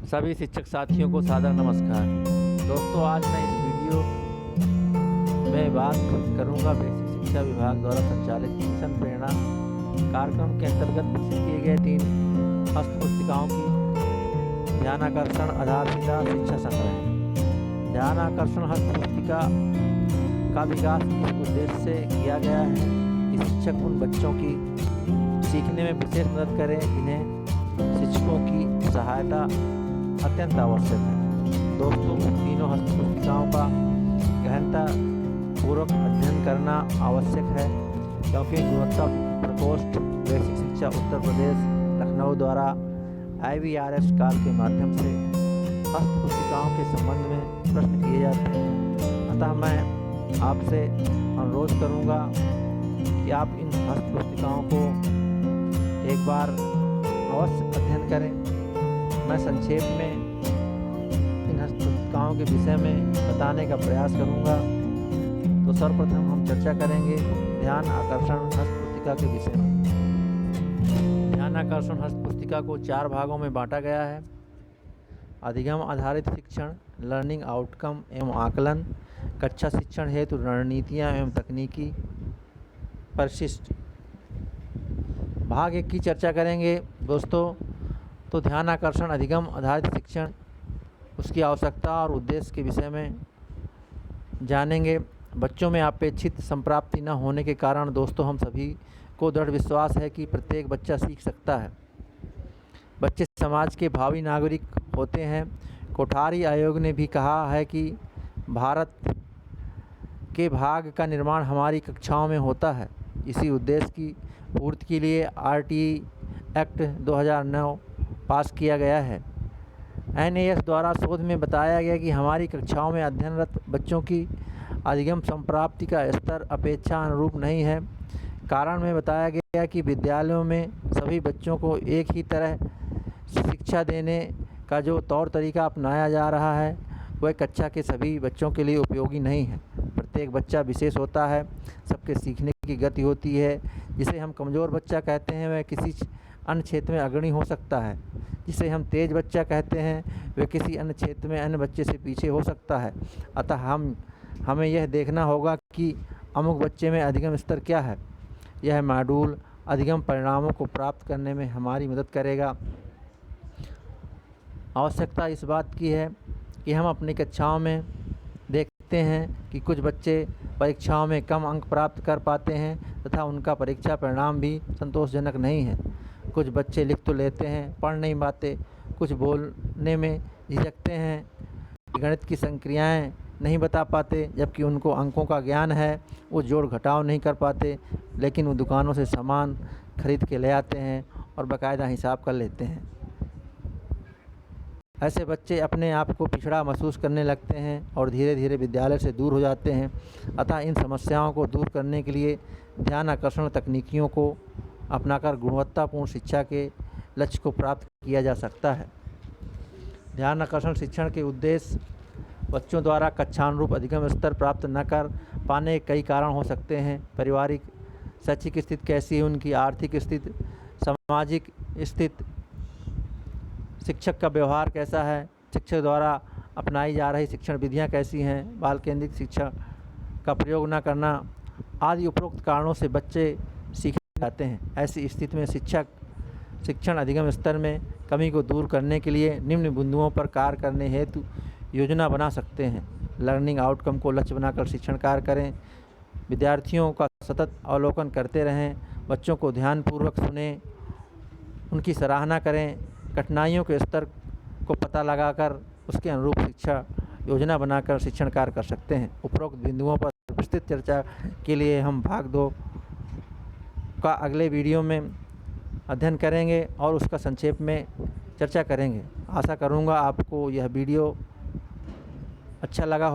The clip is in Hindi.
सभी शिक्षक साथियों को सादर नमस्कार। दोस्तों, आज मैं इस वीडियो में बात करूंगा बेसिक शिक्षा विभाग द्वारा संचालित मिशन प्रेरणा कार्यक्रम के अंतर्गत विकसित किए गए 3 हस्त पुस्तिकाओं की ध्यानाकर्षण आधारशिला शिक्षा संग्रह। ध्यानाकर्षण हस्त पुस्तिका का विकास इस उद्देश्य से किया गया है कि शिक्षक उन बच्चों की सीखने में विशेष मदद करें जिन्हें शिक्षकों की सहायता अत्यंत आवश्यक है। दोस्तों, तीनों हस्त पुस्तिकाओं का गहनता पूर्वक अध्ययन करना आवश्यक है, क्योंकि गुणवत्ता प्रकोष्ठ बेसिक शिक्षा उत्तर प्रदेश लखनऊ द्वारा IVRS काल के माध्यम से हस्त पुस्तिकाओं के संबंध में प्रश्न किए जाते हैं। अतः मैं आपसे अनुरोध करूंगा कि आप इन हस्त पुस्तिकाओं को एक बार अवश्य अध्ययन करें। मैं संक्षेप में इन हस्त पुस्तिकाओं के विषय में बताने का प्रयास करूंगा। तो सर्वप्रथम हम चर्चा करेंगे ध्यान आकर्षण हस्त पुस्तिका के विषय में। ध्यान आकर्षण हस्त पुस्तिका को 4 भागों में बांटा गया है। अधिगम आधारित शिक्षण, लर्निंग आउटकम एवं आकलन, कक्षा शिक्षण हेतु रणनीतियाँ एवं तकनीकी, परिशिष्ट। भाग 1 की चर्चा करेंगे दोस्तों। तो ध्यान आकर्षण अधिगम आधारित शिक्षण, उसकी आवश्यकता और उद्देश्य के विषय में जानेंगे। बच्चों में अपेक्षित संप्राप्ति न होने के कारण दोस्तों हम सभी को दृढ़ विश्वास है कि प्रत्येक बच्चा सीख सकता है। बच्चे समाज के भावी नागरिक होते हैं। कोठारी आयोग ने भी कहा है कि भारत के भाग का निर्माण हमारी कक्षाओं में होता है। इसी उद्देश्य की पूर्ति के लिए RTE एक्ट 2009 पास किया गया है। NAS द्वारा शोध में बताया गया कि हमारी कक्षाओं में अध्ययनरत बच्चों की अधिगम संप्राप्ति का स्तर अपेक्षा अनुरूप नहीं है। कारण में बताया गया कि विद्यालयों में सभी बच्चों को एक ही तरह शिक्षा देने का जो तौर तरीका अपनाया जा रहा है वह कक्षा के सभी बच्चों के लिए उपयोगी नहीं है। प्रत्येक बच्चा विशेष होता है, सबके सीखने की गति होती है। जिसे हम कमज़ोर बच्चा कहते हैं वह किसी अन्य क्षेत्र में अग्रणी हो सकता है। जिसे हम तेज बच्चा कहते हैं वह किसी अन्य क्षेत्र में अन्य बच्चे से पीछे हो सकता है। अतः हमें यह देखना होगा कि अमुक बच्चे में अधिगम स्तर क्या है। यह मॉड्यूल अधिगम परिणामों को प्राप्त करने में हमारी मदद करेगा। आवश्यकता इस बात की है कि हम अपनी कक्षाओं में देखते हैं कि कुछ बच्चे परीक्षाओं में कम अंक प्राप्त कर पाते हैं तथा उनका परीक्षा परिणाम भी संतोषजनक नहीं है। कुछ बच्चे लिख तो लेते हैं, पढ़ नहीं पाते। कुछ बोलने में झिझकते हैं, गणित की संक्रियाएं नहीं बता पाते, जबकि उनको अंकों का ज्ञान है। वो जोड़ घटाव नहीं कर पाते, लेकिन वो दुकानों से सामान खरीद के ले आते हैं और बाकायदा हिसाब कर लेते हैं। ऐसे बच्चे अपने आप को पिछड़ा महसूस करने लगते हैं और धीरे धीरे विद्यालय से दूर हो जाते हैं। अतः इन समस्याओं को दूर करने के लिए ध्यान आकर्षण तकनीकियों को अपनाकर गुणवत्तापूर्ण शिक्षा के लक्ष्य को प्राप्त किया जा सकता है। ध्यान आकर्षण शिक्षण के उद्देश्य बच्चों द्वारा कक्षानुरूप अधिगम स्तर प्राप्त न कर पाने के कई कारण हो सकते हैं। पारिवारिक शैक्षिक स्थिति कैसी है, उनकी आर्थिक स्थिति, सामाजिक स्थिति, शिक्षक का व्यवहार कैसा है, शिक्षक द्वारा अपनाई जा रही शिक्षण विधियां कैसी हैं, बाल केंद्रित शिक्षा का प्रयोग न करना आदि उपरोक्त कारणों से बच्चे सीख जाते हैं। ऐसी स्थिति में शिक्षक शिक्षण अधिगम स्तर में कमी को दूर करने के लिए निम्न बिंदुओं पर कार्य करने हेतु योजना बना सकते हैं। लर्निंग आउटकम को लक्ष्य बनाकर शिक्षण कार्य करें। विद्यार्थियों का सतत अवलोकन करते रहें। बच्चों को ध्यानपूर्वक सुनें, उनकी सराहना करें। कठिनाइयों के स्तर को पता लगाकर उसके अनुरूप शिक्षा योजना बनाकर शिक्षण कार्य कर सकते हैं। उपरोक्त बिंदुओं पर विस्तृत चर्चा के लिए हम भाग 2 का अगले वीडियो में अध्ययन करेंगे और उसका संक्षेप में चर्चा करेंगे। आशा करूँगा आपको यह वीडियो अच्छा लगा हो।